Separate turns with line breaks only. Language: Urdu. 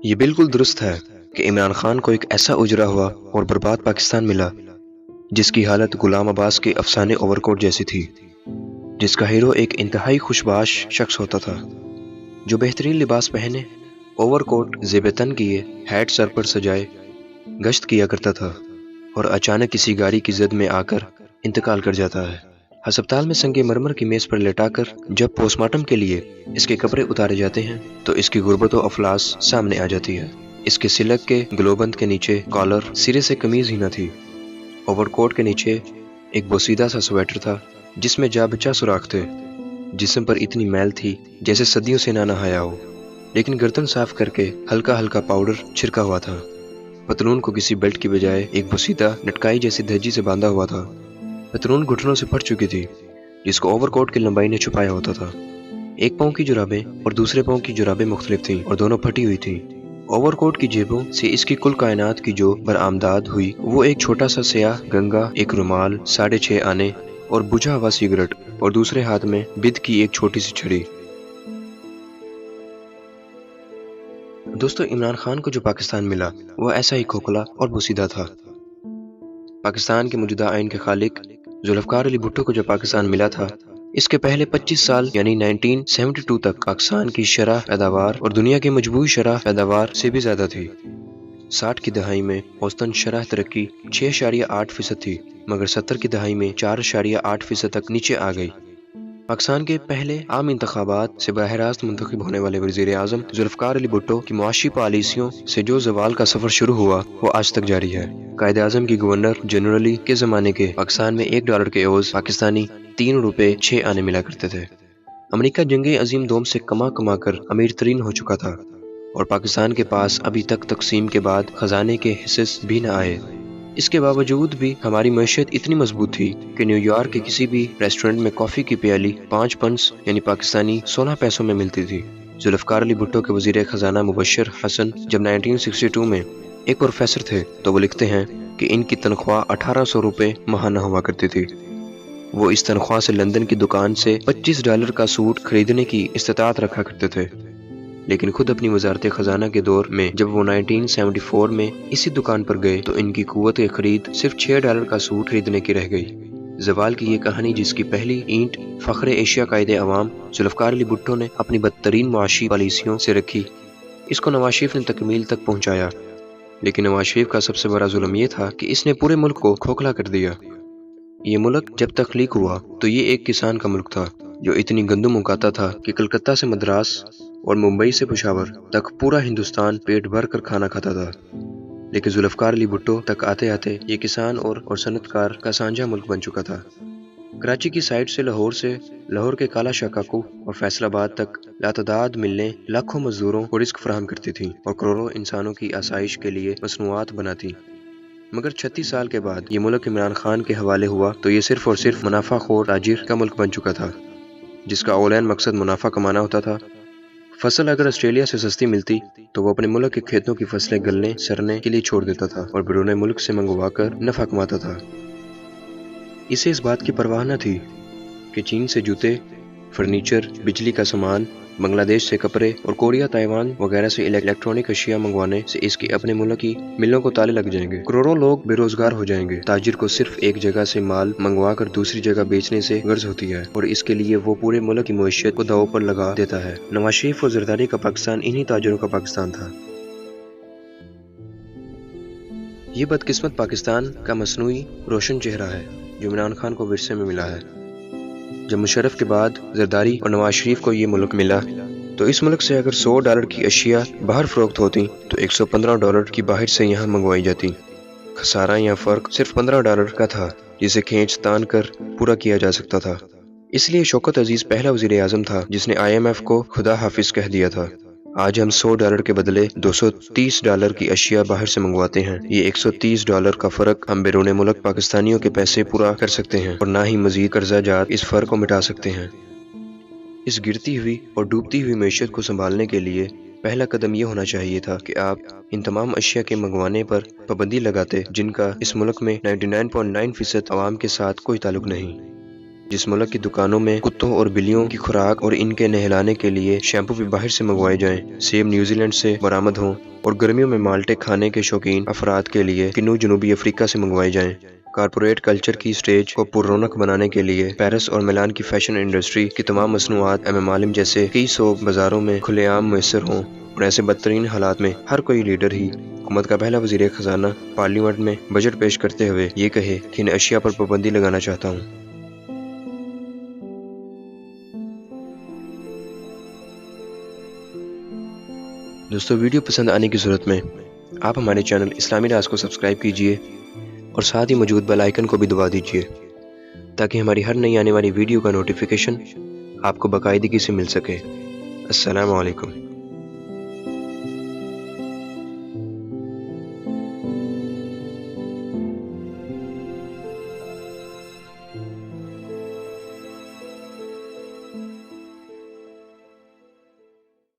یہ بالکل درست ہے کہ عمران خان کو ایک ایسا اجرا ہوا اور برباد پاکستان ملا جس کی حالت غلام عباس کے افسانے اوور کوٹ جیسی تھی، جس کا ہیرو ایک انتہائی خوشباش شخص ہوتا تھا جو بہترین لباس پہنے، اوور کوٹ زیب تن کیے، ہیٹ سر پر سجائے گشت کیا کرتا تھا اور اچانک کسی گاڑی کی زد میں آ کر انتقال کر جاتا ہے۔ ہسپتال میں سنگ مرمر کی میز پر لٹا کر جب پوسٹ مارٹم کے لیے اس کے کپڑے اتارے جاتے ہیں تو اس کی غربت و افلاس سامنے آ جاتی ہے۔ اس کے سلک کے گلوبند کے نیچے کالر سرے سے قمیض ہی نہ تھی۔ اوور کوٹ کے نیچے ایک بوسیدہ سا سویٹر تھا جس میں جا بچہ سوراخ تھے۔ جسم پر اتنی میل تھی جیسے صدیوں سے نہ نہایا ہو، لیکن گردن صاف کر کے ہلکا ہلکا پاؤڈر چھڑکا ہوا تھا۔ پتلون کو کسی بیلٹ کی بجائے ایک بوسیدہ لٹکائی جیسی دھجی سے باندھا ہوا تھا۔ پتلون گھٹنوں سے پھٹ چکی تھی جس کو اوور کوٹ کی لمبائی نے چھپایا ہوتا تھا۔ ایک پاؤں کی جرابیں اور دوسرے پاؤں کی جرابیں مختلف تھیں اور دونوں پھٹی ہوئی تھیں۔ اوور کوٹ کی جیبوں سے اس کی کل کائنات کی جو برآمدات ہوئی وہ ایک چھوٹا سا سیاہ گنگا، ایک رومال، 6.5 آنے اور بجھا ہوا سگریٹ اور دوسرے ہاتھ میں بد کی ایک چھوٹی سی چھڑی۔ دوستو، عمران خان کو جو پاکستان ملا وہ ایسا ہی کھوکھلا اور بوسیدہ تھا۔ پاکستان کے موجودہ آئین کے خالق ذوالفقار علی بھٹو کو جو پاکستان ملا تھا، اس کے پہلے 25 سال یعنی 1972 تک پاکستان کی شرح پیداوار اور دنیا کی مجموعی شرح پیداوار سے بھی زیادہ تھی۔ 60 کی دہائی میں اوسطاً شرح ترقی 6.8% تھی، مگر 70 کی دہائی میں 4.8% تک نیچے آ گئی۔ پاکستان کے پہلے عام انتخابات سے براہ راست منتخب ہونے والے وزیر اعظم ذوالفقار علی بھٹو کی معاشی پالیسیوں سے جو زوال کا سفر شروع ہوا وہ آج تک جاری ہے۔ قائد اعظم کی گورنر جنرلی کے زمانے کے پاکستان میں $1 کے عوض پاکستانی 3 روپے 6 آنے ملا کرتے تھے۔ امریکہ جنگ عظیم دوم سے کما کر امیر ترین ہو چکا تھا اور پاکستان کے پاس ابھی تک تقسیم کے بعد خزانے کے حصص بھی نہ آئے۔ اس کے باوجود بھی ہماری معیشت اتنی مضبوط تھی کہ نیو یارک کے کسی بھی ریسٹورنٹ میں کافی کی پیالی 5 پنس یعنی پاکستانی 16 پیسوں میں ملتی تھی۔ ذوالفقار علی بھٹو کے وزیر خزانہ مبشر حسن جب 1962 میں ایک پروفیسر تھے تو وہ لکھتے ہیں کہ ان کی تنخواہ 1800 روپے ماہانہ ہوا کرتی تھی۔ وہ اس تنخواہ سے لندن کی دکان سے $25 کا سوٹ خریدنے کی استطاعت رکھا کرتے تھے، لیکن خود اپنی وزارت خزانہ کے دور میں جب وہ 1974 میں اسی دکان پر گئے تو ان کی قوت خرید صرف $6 کا سوٹ خریدنے کی رہ گئی۔ زوال کی یہ کہانی جس کی پہلی اینٹ فخر ایشیا قائد عوام ذوالفقار علی بھٹو نے اپنی بدترین معاشی پالیسیوں سے رکھی، اس کو نواز شریف نے تکمیل تک پہنچایا، لیکن نواز شریف کا سب سے بڑا ظلم یہ تھا کہ اس نے پورے ملک کو کھوکھلا کر دیا۔ یہ ملک جب تخلیق ہوا تو یہ ایک کسان کا ملک تھا جو اتنی گندم اگاتا تھا کہ کلکتہ سے مدراس اور ممبئی سے پشاور تک پورا ہندوستان پیٹ بھر کر کھانا کھاتا تھا، لیکن ذوالفقار علی بھٹو تک آتے آتے یہ کسان اور صنعت کار کا سانجا ملک بن چکا تھا۔ کراچی کی سائٹ سے لاہور کے کالا شاکاکو اور فیصل آباد تک لاتعداد ملیں لاکھوں مزدوروں کو رزق فراہم کرتی تھیں اور کروڑوں انسانوں کی آسائش کے لیے مصنوعات بناتی۔ مگر 36 سال کے بعد یہ ملک عمران خان کے حوالے ہوا تو یہ صرف اور صرف منافع خور تاجر کا ملک بن چکا تھا، جس کا اولین مقصد منافع کمانا ہوتا تھا۔ فصل اگر آسٹریلیا سے سستی ملتی تو وہ اپنے ملک کے کھیتوں کی فصلیں گلنے سرنے کے لیے چھوڑ دیتا تھا اور بیرون ملک سے منگوا کر نفع کماتا تھا۔ اسے اس بات کی پرواہ نہ تھی کہ چین سے جوتے، فرنیچر، بجلی کا سامان، بنگلہ دیش سے کپڑے اور کوریا، تائیوان وغیرہ سے الیکٹرانک اشیاء منگوانے سے اس کی اپنے ملک کی ملوں کو تالے لگ جائیں گے، کروڑوں لوگ بے روزگار ہو جائیں گے۔ تاجر کو صرف ایک جگہ سے مال منگوا کر دوسری جگہ بیچنے سے غرض ہوتی ہے اور اس کے لیے وہ پورے ملک کی معیشت کو داؤ پر لگا دیتا ہے۔ نواز شریف اور زرداری کا پاکستان انہی تاجروں کا پاکستان تھا۔ یہ بدقسمت پاکستان کا مصنوعی روشن چہرہ ہے جو عمران خان کو ورثے میں ملا ہے۔ جب مشرف کے بعد زرداری اور نواز شریف کو یہ ملک ملا تو اس ملک سے اگر $100 کی اشیاء باہر فروخت ہوتی تو $115 کی باہر سے یہاں منگوائی جاتی۔ خسارہ یا فرق صرف $15 کا تھا جسے کھینچ تان کر پورا کیا جا سکتا تھا۔ اس لیے شوکت عزیز پہلا وزیر اعظم تھا جس نے IMF کو خدا حافظ کہہ دیا تھا۔ آج ہم $100 کے بدلے $230 کی اشیاء باہر سے منگواتے ہیں۔ یہ $130 کا فرق ہم بیرون ملک پاکستانیوں کے پیسے پورا کر سکتے ہیں اور نہ ہی مزید قرضہ جات اس فرق کو مٹا سکتے ہیں۔ اس گرتی ہوئی اور ڈوبتی ہوئی معیشت کو سنبھالنے کے لیے پہلا قدم یہ ہونا چاہیے تھا کہ آپ ان تمام اشیاء کے منگوانے پر پابندی لگاتے جن کا اس ملک میں 99.9% عوام کے ساتھ کوئی تعلق نہیں، جس ملک کی دکانوں میں کتوں اور بلیوں کی خوراک اور ان کے نہلانے کے لیے شیمپو بھی باہر سے منگوائے جائیں، سیب نیوزی لینڈ سے برآمد ہوں، اور گرمیوں میں مالٹے کھانے کے شوقین افراد کے لیے کنو جنوبی افریقہ سے منگوائے جائیں۔ کارپوریٹ کلچر کی سٹیج کو پر رونق بنانے کے لیے پیرس اور میلان کی فیشن انڈسٹری کی تمام مصنوعات معالم جیسے کئی سو بازاروں میں کھلے عام میسر ہوں، اور ایسے بدترین حالات میں ہر کوئی لیڈر ہی حکومت کا پہلا وزیر خزانہ پارلیمنٹ میں بجٹ پیش کرتے ہوئے یہ کہے کہ ان اشیاء پر پابندی لگانا چاہتا ہوں۔ دوستو، ویڈیو پسند آنے کی صورت میں آپ ہمارے چینل اسلامی راز کو سبسکرائب کیجئے اور ساتھ ہی موجود بیل آئیکن کو بھی دبا دیجئے تاکہ ہماری ہر نئی آنے والی ویڈیو کا نوٹیفیکیشن آپ کو باقاعدگی سے مل سکے۔ السلام علیکم۔